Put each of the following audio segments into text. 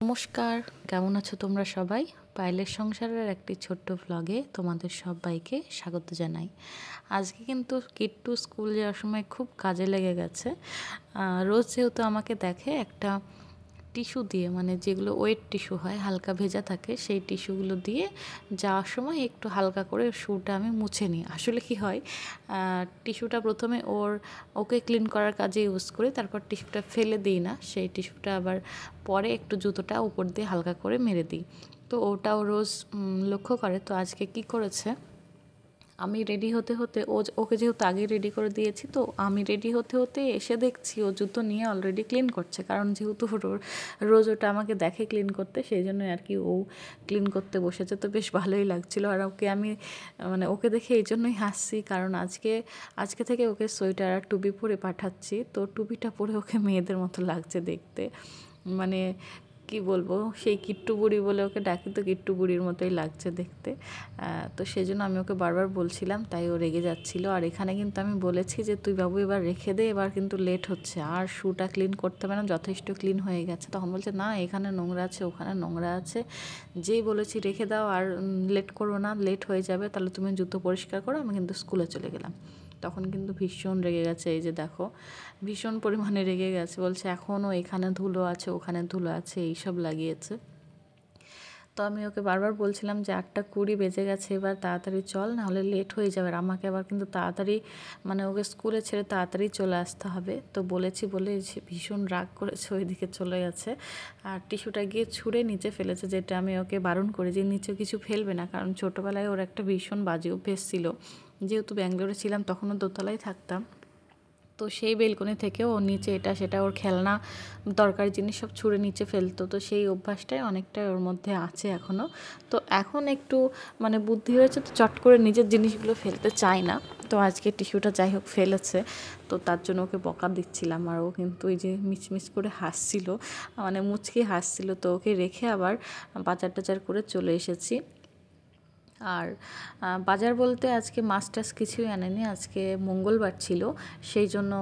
নমস্কার, কেমন আছো তোমরা সবাই? পায়েলের সংসারের একটি ছোট্ট ভ্লগে তোমাদের সবাইকে স্বাগত জানাই। আজকে কিন্তু কিট্টু স্কুল যাওয়ার সময় খুব কাজে লেগে গেছে। রোজ যেহেতু আমাকে দেখে একটা টিস্যু দিয়ে, মানে যেগুলো ওয়েট টিস্যু হয়, হালকা ভেজা থাকে, সেই টিস্যুগুলো দিয়ে যাওয়ার সময় একটু হালকা করে শুটা আমি মুছে নিই। আসলে কি হয়, টিস্যুটা প্রথমে ওকে ক্লিন করার কাজে ইউজ করি, তারপর টিস্যুটা ফেলে দিই না, সেই টিস্যুটা আবার পরে একটু জুতোটা উপর দিয়ে হালকা করে মেরে দিই। তো ওটাও রোজ লক্ষ্য করে। তো আজকে কি করেছে, আমি রেডি হতে হতে ওকে যেহেতু আগে রেডি করে দিয়েছি, তো আমি রেডি হতে হতে এসে দেখছি ও জুতো নিয়ে অলরেডি ক্লিন করছে। কারণ যেহেতু রোজ ওটা আমাকে দেখে ক্লিন করতে, সেই জন্য আর কি ও ক্লিন করতে বসেছে। তো বেশ ভালোই লাগছিল। আর ওকে আমি ওকে দেখে এই জন্যই হাসছি, কারণ আজকে থেকে ওকে সোয়েটার আর টুপি পরে পাঠাচ্ছি। তো টুপিটা পরে ওকে মেয়েদের মতো লাগছে দেখতে। মানে কি বলবো, সেই কিট্টু বুড়ি বলে ওকে ডাকি, তো কিট্টু বুড়ির মতোই লাগছে দেখতে। তো সেই জন্য আমি ওকে বারবার বলছিলাম, তাই ও রেগে যাচ্ছিল। আর এখানে কিন্তু আমি বলেছি যে তুই বাবু এবার রেখে দে, এবার কিন্তু লেট হচ্ছে, আর শুটা ক্লিন করতে হবে না, যথেষ্ট ক্লিন হয়ে গেছে। তখন বলছে না, এখানে নোংরা আছে, ওখানে নোংরা আছে। যেই বলেছি রেখে দাও, আর লেট করো না, লেট হয়ে যাবে, তাহলে তুমি জুতো পরিষ্কার করো, আমি কিন্তু স্কুলে চলে গেলাম। তখন কিন্তু ভীষণ রেগে গেছে, এই যে দেখো, ভীষণ পরিমাণে রেগে গেছে। বলছে এখনও এখানে ধুলো আছে, ওখানে ধুলো আছে, এইসব লাগিয়েছে। তো আমি ওকে বারবার বলছিলাম যে 8:20 বেজে গেছে, এবার তাড়াতাড়ি চল, নাহলে লেট হয়ে যাবে। আর আমাকে আবার কিন্তু তাড়াতাড়ি, ওকে স্কুলে ছেড়ে তাড়াতাড়ি চলে আসতে হবে। তো বলেছি বলে ভীষণ রাগ করেছে, ওইদিকে চলে গেছে। আর টিস্যুটা গিয়ে ছুঁড়ে নিচে ফেলেছে, যেটা আমি ওকে বারণ করি যে নিচে কিছু ফেলবে না, কারণ ছোটোবেলায় ওর একটা ভীষণ বাজে অভ্যেস ছিল। যেহেতু ব্যাঙ্গালোরে ছিলাম, তখনও দোতলায় থাকতাম, তো সেই বেলকনি থেকে ও নিচে এটা সেটা ওর খেলনা দরকারি জিনিস সব ছুঁড়ে নিচে ফেলতো। তো সেই অভ্যাসটাই অনেকটা ওর মধ্যে আছে এখনও। তো এখন একটু বুদ্ধি হয়েছে, তো চট করে নিজের জিনিসগুলো ফেলতে চায় না। তো আজকে টিস্যুটা যাই হোক ফেলেছে, তো তার জন্য ওকে বকা দিচ্ছিলাম। আর ও কিন্তু এই যে মিচমিচ করে হাসছিল, মুচকি হাসছিল। তো ওকে রেখে আবার বাজার টাজার করে চলে এসেছি। আর বাজার বলতে আজকে মাছ টাছ কিছুই আনেনি, আজকে মঙ্গলবার ছিল, সেই জন্য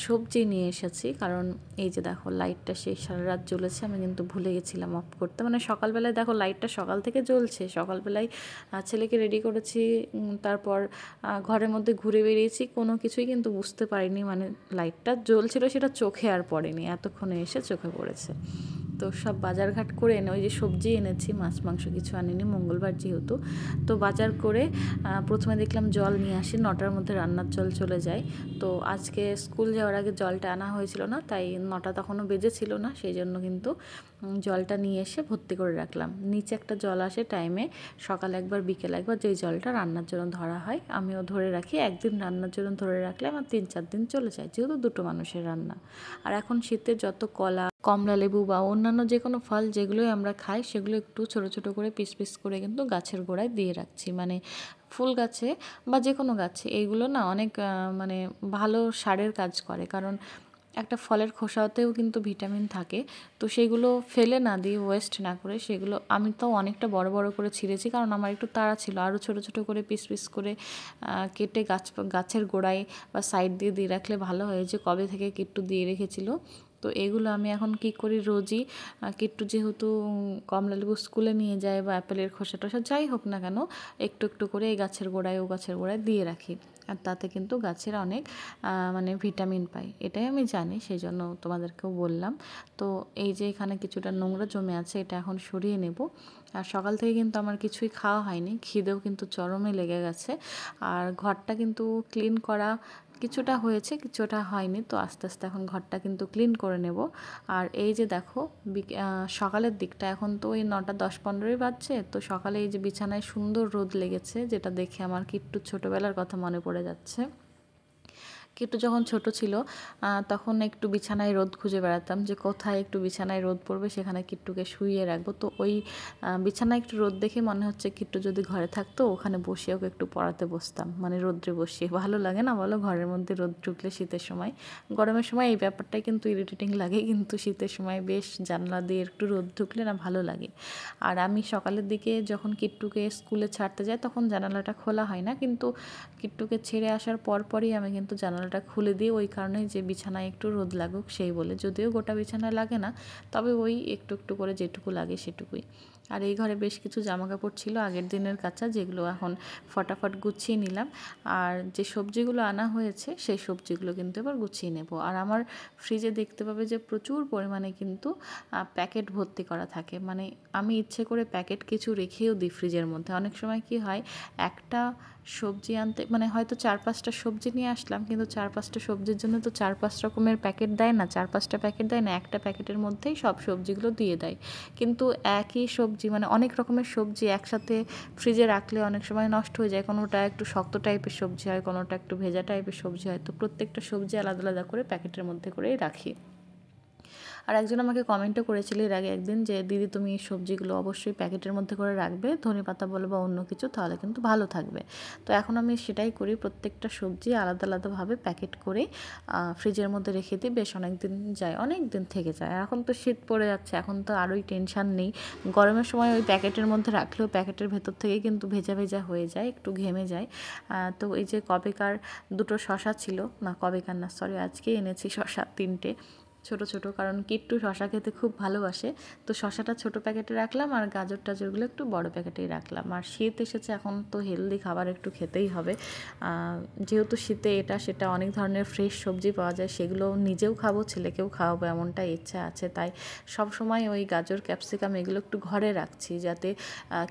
সবজি নিয়ে এসেছি। কারণ এই যে দেখো, লাইটটা সেই সারা রাত জ্বলেছে, আমি কিন্তু ভুলে গেছিলাম অফ করতে। সকালবেলায় দেখো লাইটটা সকাল থেকে জ্বলছে, সকালবেলায় ছেলেকে রেডি করেছি, তারপর ঘরের মধ্যে ঘুরে বেরিয়েছি, কোনো কিছুই কিন্তু বুঝতে পারিনি। লাইটটা জ্বলছিল, সেটা চোখে আর পড়েনি, এতক্ষণে এসে চোখে পড়েছে। তো সব বাজারঘাট করে এনে, ওই যে সবজি এনেছি, মাছ মাংস কিছু আনিনি, মঙ্গলবার যেহেতু। তো বাজার করে প্রথমে দেখলাম জল নিয়ে আসি, 9টার মধ্যে রান্নার জল চলে যায়। তো আজকে স্কুল যাওয়ার আগে জলটা আনা হয়েছিল না, তাই 9টা তখনও বেজেছিল না, সেই জন্য কিন্তু জলটা নিয়ে এসে ভর্তি করে রাখলাম। নিচে একটা জল আসে টাইমে, সকালে একবার বিকেল একবার, যেই জলটা রান্নার জন্য ধরা হয়, আমিও ধরে রাখি। একদিন রান্নার জন্য ধরে রাখলে আমার 3-4 দিন চলে যায়, যেহেতু 2টো মানুষের রান্না। আর এখন শীতে যত কলা, কমলা লেবু বা অন্যান্য যে কোনো ফল যেগুলোই আমরা খাই, সেগুলো একটু ছোট ছোট করে পিস পিস করে কিন্তু গাছের গোড়ায় দিয়ে রাখছি। ফুল গাছে বা যে কোনো গাছে এইগুলো না অনেক ভালো সারের কাজ করে, কারণ একটা ফলের খোসাতেও কিন্তু ভিটামিন থাকে। তো সেগুলো ফেলে না দিয়ে, ওয়েস্ট না করে, সেগুলো আমি তো অনেকটা বড় বড় করে ছিঁড়েছি, কারণ আমার একটু তাড়া ছিল। আরও ছোট ছোট করে পিস পিস করে কেটে গাছের গোড়ায় বা সাইড দিয়ে দিয়ে রাখলে ভালো হয়। যে কবে থেকে কিট্টু দিয়ে রেখেছিল। তো এগুলো আমি এখন কি করি, রোজই কিট্টু যেহেতু কমলালেবু স্কুলে নিয়ে যায়, বা অ্যাপেলের খোসা টোসা যাই হোক না কেন, একটু একটু করে এই গাছের গোড়ায় দিয়ে রাখি। আর তাতে কিন্তু গাছের অনেক ভিটামিন পাই, এটাই আমি জানি, সেই জন্য তোমাদেরকেও বললাম। তো এই যে এখানে কিছুটা নোংরা জমে আছে, এটা এখন সরিয়ে নেব। আর সকাল থেকে কিন্তু আমার কিছুই খাওয়া হয়নি, খিদেও কিন্তু চরমে লেগে গেছে। আর ঘরটা কিন্তু ক্লিন করা কিছুটা হয়েছে, কিছুটা হয়নি। তো আস্তে আস্তে এখন ঘরটা কিন্তু ক্লিন করে নেব। আর এই যে দেখো, সকালের দিকটা, এখন তো ওই 9টা 10-15 বাজছে। তো সকালে এই যে বিছানায় সুন্দর রোদ লেগেছে, যেটা দেখে আমার কিট্টুর ছোটোবেলার কথা মনে পড়ে যাচ্ছে। কিট্টু যখন ছোট ছিল, তখন একটু বিছানায় রোদ খুঁজে বেড়াতাম, যে কোথায় একটু বিছানায় রোদ পড়বে, সেখানে কিট্টুকে শুইয়ে রাখবো। তো ওই বিছানায় একটু রোদ দেখে মনে হচ্ছে কিট্টু যদি ঘরে থাকতো, ওখানে বসিয়ে ওকে একটু পড়াতে বসতাম, রোদ্রে বসিয়ে। ভালো লাগে না বলো, ঘরের মধ্যে রোদ ঢুকলে শীতের সময়? গরমের সময় এই ব্যাপারটাই কিন্তু ইরিটেটিং লাগে, কিন্তু শীতের সময় বেশ জানলা দিয়ে একটু রোদ ঢুকলে না ভালো লাগে। আর আমি সকালের দিকে যখন কিট্টুকে স্কুলে ছাড়তে যাই, তখন জানালাটা খোলা হয় না, কিন্তু কিট্টুকে ছেড়ে আসার পরপরই আমি কিন্তু জানালাটা জানালাটা খুলে দিই ওই কারণে যে বিছানায় একটু রোদ লাগুক সেই বলে, যদিও গোটা বিছানায় লাগে না, তবে ওই একটু একটু করে যেটুকু লাগে সেটুকুই। আর এই ঘরে বেশ কিছু জামা কাপড় ছিল আগের দিনের কাচা, যেগুলো এখন ফটাফট গুছিয়ে নিলাম। আর যে সবজিগুলো আনা হয়েছে সেই সবজিগুলো কিন্তু এবার গুছিয়ে নেব। আর আমার ফ্রিজে দেখতে পাবে যে প্রচুর পরিমাণে কিন্তু প্যাকেট ভর্তি করা থাকে, মানে আমি ইচ্ছে করে প্যাকেট কিছু রেখেও দিই ফ্রিজের মধ্যে। অনেক সময় কি হয়, একটা সবজি আনতে মানে হয়তো 4-5টা সবজি নিয়ে আসলাম, কিন্তু 4-5টা সবজির জন্য তো 4-5 রকমের প্যাকেট দেয় না, 4-5টা প্যাকেট দেয় না, একটা প্যাকেটের মধ্যেই সব সবজিগুলো দিয়ে দেয়। কিন্তু একই সবজি মানে অনেক রকমের সবজি একসাথে ফ্রিজে রাখলে অনেক সময় নষ্ট হয়ে যায়। কোনোটা একটু শক্ত টাইপের সবজি হয়, কোনোটা একটু ভেজা টাইপের সবজি হয়, তো প্রত্যেকটা সবজি আলাদা আলাদা করে প্যাকেটের মধ্যে করেই রাখি। আর একজন আমাকে কমেন্টও করেছিল এর আগে একদিন যে দিদি তুমি এই সবজিগুলো অবশ্যই প্যাকেটের মধ্যে করে রাখবে, ধনেপাতা বলো বা অন্য কিছু, তাহলে কিন্তু ভালো থাকবে। তো এখন আমি সেটাই করি, প্রত্যেকটা সবজি আলাদা আলাদাভাবে প্যাকেট করে ফ্রিজের মধ্যে রেখে দিই, বেশ অনেক দিন যায়, অনেক দিন থেকে যায়। আর এখন তো শীত পড়ে যাচ্ছে, এখন তো আরোই টেনশান নেই। গরমের সময় ওই প্যাকেটের মধ্যে রাখলেও প্যাকেটের ভেতর থেকেই কিন্তু ভেজা ভেজা হয়ে যায়, একটু ঘেমে যায়। তো এই যে কবেকার দুটো শশা ছিল, না কবেকার না সরি, আজকে এনেছি শশা 3টে ছোট ছোট, কারণ কিট্টু শশা খেতে খুব ভালোবাসে। তো শশাটা ছোট প্যাকেটে রাখলাম আর গাজর টাজরগুলো একটু বড় প্যাকেটেই রাখলাম। আর শীত এসেছে, এখন তো হেলদি খাবার একটু খেতেই হবে। যেহেতু শীতে এটা সেটা অনেক ধরনের ফ্রেশ সবজি পাওয়া যায়, সেগুলো নিজেও খাবো, ছেলেকেও খাওয়াবো এমনটা ইচ্ছা আছে। তাই সব সময় ওই গাজর ক্যাপসিকাম এগুলো একটু ঘরে রাখছি, যাতে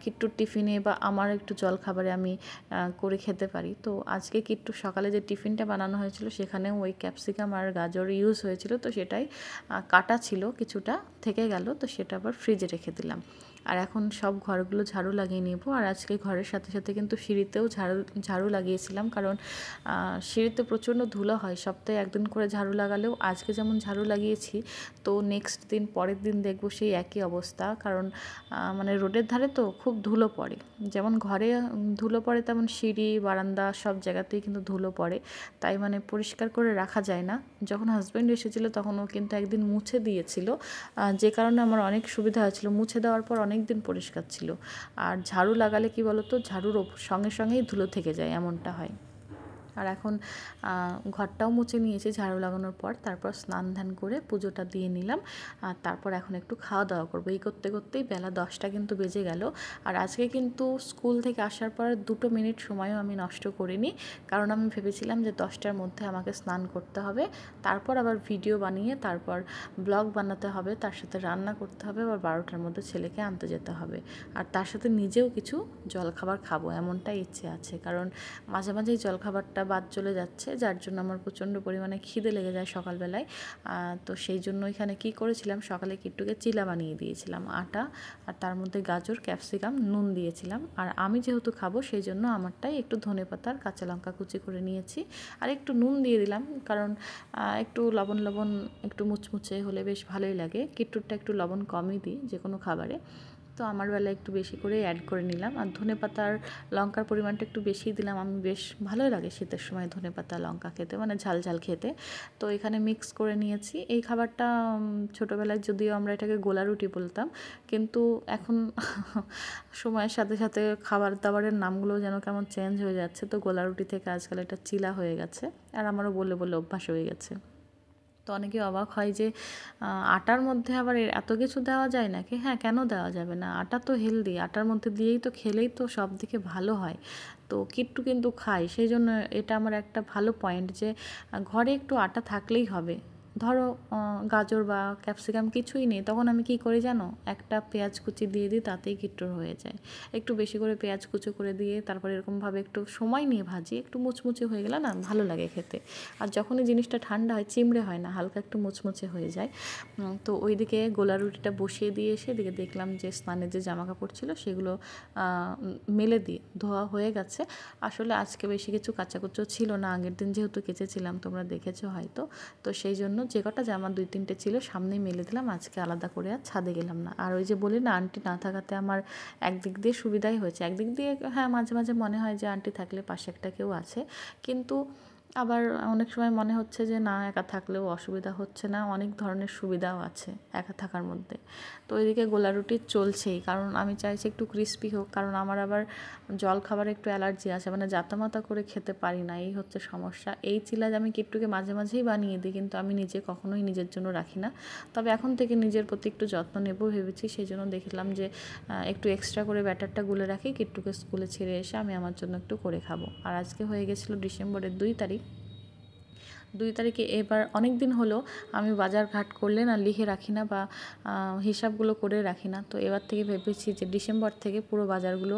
কিট্টুর টিফিনে বা আমার একটু জলখাবারে আমি করে খেতে পারি। তো আজকে কিট্টু সকালে যে টিফিনটা বানানো হয়েছিল সেখানেও ওই ক্যাপসিকাম আর গাজর ইউজ হয়েছিল, তো সেটাই কাটা ছিল, কিছুটা থেকে গেল, তো সেটা আবার ফ্রিজে রেখে দিলাম। আর এখন সব ঘরগুলো ঝাড়ু লাগিয়ে নেব। আর আজকে ঘরের সাথে সাথে কিন্তু সিঁড়িতেও ঝাড়ু লাগিয়েছিলাম, কারণ সিঁড়িতে প্রচণ্ড ধুলো হয়, সপ্তাহে একদিন করে ঝাড়ু লাগালেও আজকে যেমন ঝাড়ু লাগিয়েছি, তো নেক্সট দিন পরের দিন দেখব সেই একই অবস্থা। কারণ মানে রোডের ধারে তো খুব ধুলো পড়ে, যেমন ঘরে ধুলো পড়ে তেমন সিঁড়ি বারান্দা সব জায়গাতেই কিন্তু ধুলো পড়ে, তাই মানে পরিষ্কার করে রাখা যায় না। যখন হাজব্যান্ড এসেছিল তখন ও কিন্তু একদিন মুছে দিয়েছিল, যে কারণে আমার অনেক সুবিধা হয়েছিল, মুছে দেওয়ার পর অনেক দিন পরিষ্কার ছিল। আর ঝাড়ু লাগালে কি বলো তো, ঝাড়ুর সঙ্গে সঙ্গেই ধুলো থেকে যায়, এমনটা হয়। আর এখন ঘরটাও মুছে নিয়েছি ঝাড়ু লাগানোর পর, তারপর স্নান ধান করে পুজোটা দিয়ে নিলাম। আর তারপর এখন একটু খাওয়া দাওয়া করবো। এই করতে করতেই বেলা 10টা কিন্তু বেজে গেল। আর আজকে কিন্তু স্কুল থেকে আসার পর 2 মিনিট সময়ও আমি নষ্ট করিনি, কারণ আমি ভেবেছিলাম যে 10টার মধ্যে আমাকে স্নান করতে হবে, তারপর আবার ভিডিও বানিয়ে তারপর ব্লগ বানাতে হবে, তার সাথে রান্না করতে হবে, আবার 12টার মধ্যে ছেলেকে আনতে যেতে হবে, আর তার সাথে নিজেও কিছু জলখাবার খাবো এমনটাই ইচ্ছে আছে। কারণ মাঝে মাঝেই জলখাবারটা বাদ চলে যাচ্ছে, যার জন্য আমার প্রচণ্ড পরিমাণে খিদে লেগে যায় সকালবেলায়। তো সেই জন্য এখানে কি করেছিলাম, সকালে কিট্টুকে চিলা বানিয়ে দিয়েছিলাম, আটা আর তার মধ্যে গাজর ক্যাপসিকাম নুন দিয়েছিলাম। আর আমি যেহেতু খাবো সেই জন্য আমারটাই একটু ধনেপাতার কাঁচা লঙ্কা কুচি করে নিয়েছি, আর একটু নুন দিয়ে দিলাম, কারণ একটু লবণ লবণ একটু মুচমুচে হলে বেশ ভালোই লাগে। কিট্টুরটা একটু লবণ কমই দিই যে কোনো খাবারে, তো আমার বেলায় একটু বেশি করে অ্যাড করে নিলাম। আর ধনেপাতার লঙ্কার পরিমাণটা একটু বেশিই দিলাম, আমি বেশ ভালোই লাগে শীতের সময় ধনেপাতা লঙ্কা খেতে, মানে ঝাল ঝাল খেতে। তো এখানে মিক্স করে নিয়েছি। এই খাবারটা ছোটোবেলায় যদিও আমরা এটাকে গোলা রুটি বলতাম, কিন্তু এখন সময়ের সাথে সাথে খাবার দাবারের নামগুলো যেন কেমন চেঞ্জ হয়ে যাচ্ছে, তো গোলা রুটি থেকে আজকাল এটা চিলা হয়ে গেছে, আর আমারও বলে বলে অভ্যাস হয়ে গেছে। তো অনেকে অবাক হয় যে আটার মধ্যে আবার এত কিছু দেওয়া যায় নাকি। হ্যাঁ, কেন দেওয়া যাবে না, আটা তো হেলদি, আটার মধ্যে দিয়েই তো খেলেই তো সব দিকে ভালো হয়। তো কিট্টু কিন্তু খায়, সেই জন্য এটা আমার একটা ভালো পয়েন্ট যে ঘরে একটু আটা থাকলেই হবে। ধরো গাজর বা ক্যাপসিকাম কিছুই নেই, তখন আমি কি করি জানো, একটা পেঁয়াজ কুচি দিয়ে দিই, তাতেই কিট্টুর হয়ে যায়। একটু বেশি করে পেঁয়াজ কুচি করে দিয়ে তারপর এরকমভাবে একটু সময় নিয়ে ভাজি, একটু মুচমুচে হয়ে গেলে না ভালো লাগে খেতে। আর যখনই জিনিসটা ঠান্ডা হয় চিমড়ে হয় না, হালকা একটু মুচমুচে হয়ে যায়। তো ওইদিকে গোলা রুটিটা বসিয়ে দিয়ে এসে এদিকে দেখলাম যে স্নানের যে জামা কাপড় ছিল সেগুলো মেলে দিয়ে ধোয়া হয়ে গেছে। আসলে আজকে বেশি কিছু কাচাকুচো ছিল না, আগের দিন যেহেতু কেচেছিলাম তোমরা দেখেছো হয়তো, তো সেই জন্য যে কটা জামা 2-3টে ছিল সামনেই মেলে দিলাম, আজকে আলাদা করে আর ছাদে গেলাম না। আর ওই যে বলি না, আন্টি না থাকাতে আমার একদিক দিয়ে সুবিধাই হয়েছে, একদিক দিয়ে হ্যাঁ মাঝে মাঝে মনে হয় যে আন্টি থাকলে পাশে একটা কেউ আছে, কিন্তু আবার অনেক সময় মনে হচ্ছে যে না, একা থাকলেও অসুবিধা হচ্ছে না, অনেক ধরনের সুবিধাও আছে একা থাকার মধ্যে। তো ওইদিকে গোলা রুটি চলছেই, কারণ আমি চাইছি একটু ক্রিস্পি হোক, কারণ আমার আবার জল খাবারে একটু অ্যালার্জি আছে, মানে জাতামাতা করে খেতে পারি না, এই হচ্ছে সমস্যা। এই চিলাজ আমি কিট্টুকে মাঝে মাঝেই বানিয়ে দিই, কিন্তু আমি নিজে কখনোই নিজের জন্য রাখি না। তবে এখন থেকে নিজের প্রতি একটু যত্ন নেব ভেবেছি, সেই জন্য দেখলাম যে একটু এক্সট্রা করে ব্যাটারটা গুলে রাখি, কিট্টুকে স্কুলে ছেড়ে এসে আমি আমার জন্য একটু করে খাবো। আর আজকে হয়ে গেছিলো ডিসেম্বরের 2 তারিখ। 2 তারিখে এবার অনেক দিন হলো আমি বাজার ঘাট করলে না লিখে রাখি না, বা হিসাবগুলো করে রাখি না। তো এবার থেকে ভেবেছি যে ডিসেম্বর থেকে পুরো বাজারগুলো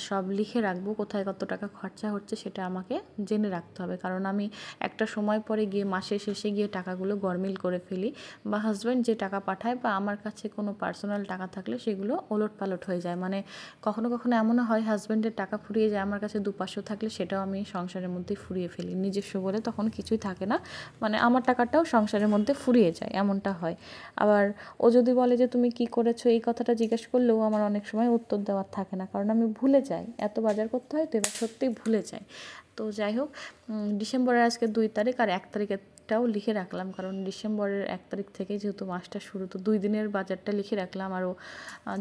সব লিখে রাখবো, কোথায় কত টাকা খরচা হচ্ছে সেটা আমাকে জেনে রাখতে হবে। কারণ আমি একটা সময় পরে গিয়ে মাসের শেষে গিয়ে টাকাগুলো গরমিল করে ফেলি, বা হাজব্যান্ড যে টাকা পাঠায় বা আমার কাছে কোনো পার্সোনাল টাকা থাকলে সেগুলো ওলট পালট হয়ে যায়। মানে কখনো কখনো এমনও হয় হাজব্যান্ডের টাকা ফুরিয়ে যায়, আমার কাছে 2-500 থাকলে সেটাও আমি সংসারের মধ্যে ফুরিয়ে ফেলি, নিজস্ব বলে তখন কিছুই থাকে না, মানে আমার টাকাটাও সংসারের মধ্যে ফুরিয়ে যায়, এমনটা হয়। আবার ও যদি বলে যে তুমি কি করেছো, এই কথাটা জিজ্ঞেস করলেও আমার অনেক সময় উত্তর দেওয়ার থাকে না, কারণ আমি ভুলে যাই, এত বাজার করতে হয় তো এবার সত্যিই ভুলে যাই। তো যাই হোক, ডিসেম্বরের আজকে 2 তারিখ, আর 1 তারিখেরটাও লিখে রাখলাম, কারণ ডিসেম্বরের 1 তারিখ থেকে যেহেতু মাসটা শুরু, তো 2 দিনের বাজারটা লিখে রাখলাম। আরও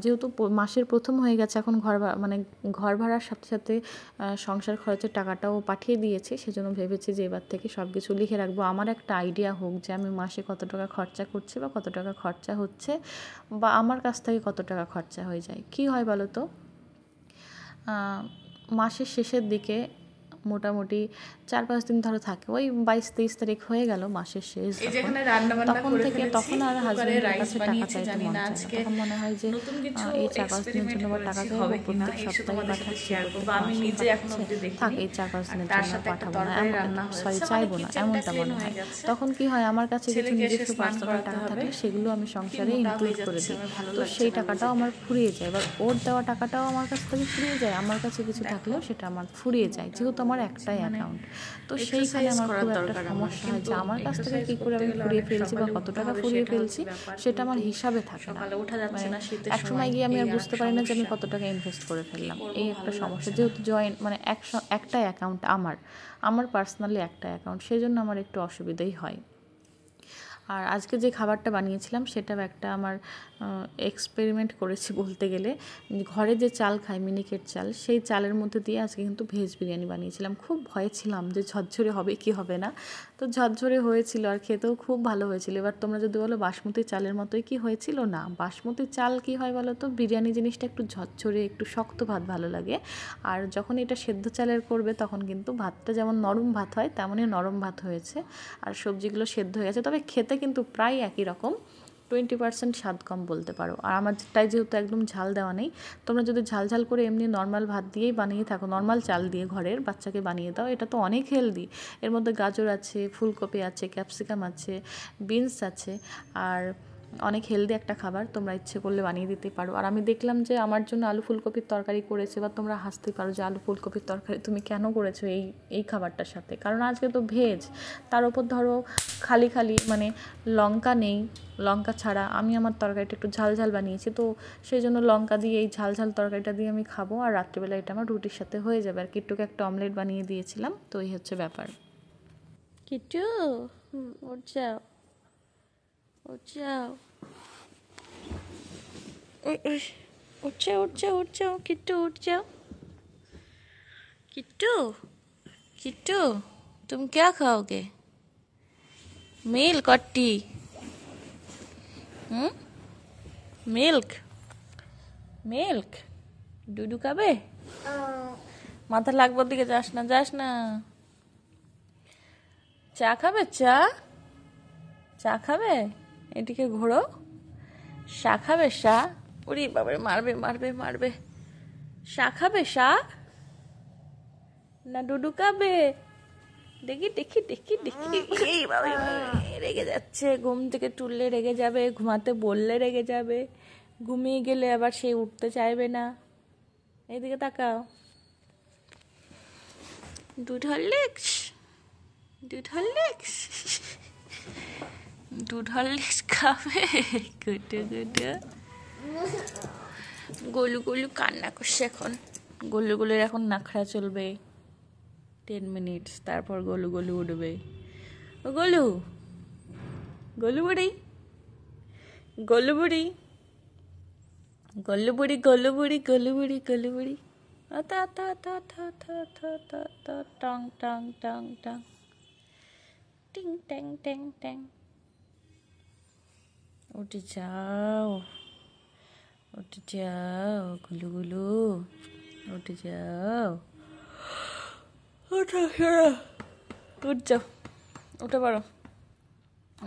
যেহেতু মাসের প্রথম হয়ে গেছে, এখন মানে ঘর ভাড়ার সাথে সাথে সংসার খরচের টাকাটাও পাঠিয়ে দিয়েছে, সেজন্য ভেবেছি যে এবার থেকে সব কিছু লিখে রাখবো, আমার একটা আইডিয়া হোক যে আমি মাসে কত টাকা খরচা করছি বা কত টাকা খরচা হচ্ছে, বা আমার কাছ থেকে কত টাকা খরচা হয়ে যায়। কি হয় বলো তো, মাসের শেষের দিকে মোটামুটি 4-5 দিন ধরে থাকে, ওই 22-23 তারিখ হয়ে গেল মাসের শেষ, তখন থেকে তখন আর হাজবেন্ডের কাছে টাকা চাইতে মন চায় না, তখন মনে হয় যে এই 4-5 দিনের জন্য আবার টাকা চাইবো, প্রত্যেক সপ্তাহে পাঠাচ্ছি, থাক এই 4-5 দিনের জন্য পাঠাবো না, সরি চাইবো না, এমনটা মনে হয়। তখন কি হয়, আমার কাছে কিছু নিজস্ব পার্সোনাল টাকা থাকলে সেগুলো আমি সংসারে ইনক্লুড করে দিই, তো সেই টাকাটাও আমার ফুরিয়ে যায়, এবার ওর দেওয়া টাকাটাও আমার কাছ থেকে ফুরিয়ে যায়, আমার কাছে কিছু থাকলেও সেটা আমার ফুরিয়ে যায়, যেহেতু আমার একটাই অ্যাকাউন্ট। তো সেইখানে আমার খুব একটা সমস্যা হয় যে আমার কাছ থেকে কী করে আমি ফুরিয়ে ফেলছি বা কত টাকা ফুরিয়ে ফেলছি সেটা আমার হিসাবে থাকে না, মানে এক সময় গিয়ে আমি আর বুঝতে পারি না যে আমি কত টাকা ইনভেস্ট করে ফেললাম, এই একটা সমস্যা। যেহেতু জয়েন্ট মানে একটা অ্যাকাউন্ট আমার পার্সোনালি একটা অ্যাকাউন্ট, সেই জন্য আমার একটু অসুবিধাই হয়। আর আজকে যে খাবারটা বানিয়েছিলাম সেটাও একটা আমার এক্সপেরিমেন্ট করেছি বলতে গেলে। ঘরে যে চাল খাই, মিনিকেট চাল, সেই চালের মধ্যে দিয়ে আজকে কিন্তু ভেজ বিরিয়ানি বানিয়েছিলাম। খুব ভয়ে ছিলাম যে ঝরঝরে হবে কি হবে না, তো ঝরঝরে হয়েছিল আর খেতেও খুব ভালো হয়েছিল। এবার তোমরা যদি বলো বাসমতি চালের মতোই কি হয়েছিল, না, বাসমতি চাল কি হয় বলো তো, বিরিয়ানি জিনিসটা একটু ঝরঝরে একটু শক্ত ভাত ভালো লাগে, আর যখন এটা সেদ্ধ চালের করবে তখন কিন্তু ভাতটা যেমন নরম ভাত হয় তেমনই নরম ভাত হয়েছে, আর সবজিগুলো সেদ্ধ হয়ে গেছে, তবে খেতে কিন্তু প্রায় একই রকম, 20% স্বাদ কম বলতে পারো। আর আমারটাই যেহেতু একদম ঝাল দেওয়া নেই, তোমরা যদি ঝাল ঝাল করে এমনি নর্মাল ভাত দিয়েই বানিয়ে থাকো, নর্মাল চাল দিয়ে ঘরের বাচ্চাকে বানিয়ে দাও, এটা তো অনেক হেলদি, এর মধ্যে গাজর আছে, ফুলকপি আছে, ক্যাপসিকাম আছে, বিনস আছে, আর অনেক হেলদি একটা খাবার, তোমরা ইচ্ছে করলে বানিয়ে দিতে পারো। আর আমি দেখলাম যে আমার জন্য আলু ফুলকপির তরকারি করেছে, বা তোমরা হাসতে পারো যে আলু ফুলকপির তরকারি তুমি কেন করেছো এই খাবারটার সাথে, কারণ আজকে তো ভেজ, তার উপর ধরো খালি মানে লঙ্কা নেই, লঙ্কা ছাড়া আমি আমার তরকারিটা একটু ঝাল ঝাল বানিয়েছি, তো সেই জন্য লঙ্কা দিয়ে এই ঝাল ঝাল তরকারিটা দিয়ে আমি খাবো, আর রাত্রিবেলা এটা আমার রুটির সাথে হয়ে যাবে। আর কিট্টুকে একটা অমলেট বানিয়ে দিয়েছিলাম, তো এই হচ্ছে ব্যাপার। কিট্টু উঠ যাও, উঠ যাও, উঠ যাও কিট্টু, উঠ যাও किट्टू, किट्टू तुम क्या खाओगे, मिल्क और टी? मिल्क, मिल्क डुडू खाबे? माथा लागবার দিকে যাস না, চা খাবে, চা খাবে, এদিকে ঘোরো, চা খাবে, চা, ওরে বাবারে মারবে, চা খাবে, চা না ডুডু খাবে? দেখি এই বাবা রেগে যাচ্ছে, ঘুম থেকে তুললে রেগে যাবে, ঘুমাতে বললে রেগে যাবে, ঘুমিয়ে গেলে আবার সে উঠতে চাইবে না। এইদিকে তাকাও, দুধ হরলিক্স খাবে? গোলু কান্না করছে, এখন গোলুর এখন নাখড়া চলবে। 10 মিনিটস, তারপর গলু গলু উঠবে। ও গলু, গলু বুড়ি, গলু বুড়ি, গলু বুড়ি, গলু বুড়ি, গলু বুড়ি, গলু বুড়ি। আতা আতা আতা আতা আতা আতা আতা আতা, টং টং টং টং, টিং ট্যাং ট্যাং ট্যাং। উঠে যাও, উঠে যাও গুলু গুলু, উঠে যাও, উঠো উঠ যাও, উঠে পারো।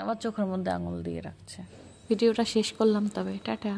আমার চোখের মধ্যে আঙুল দিয়ে রাখছে। ভিডিওটা শেষ করলাম তবে, টাটা।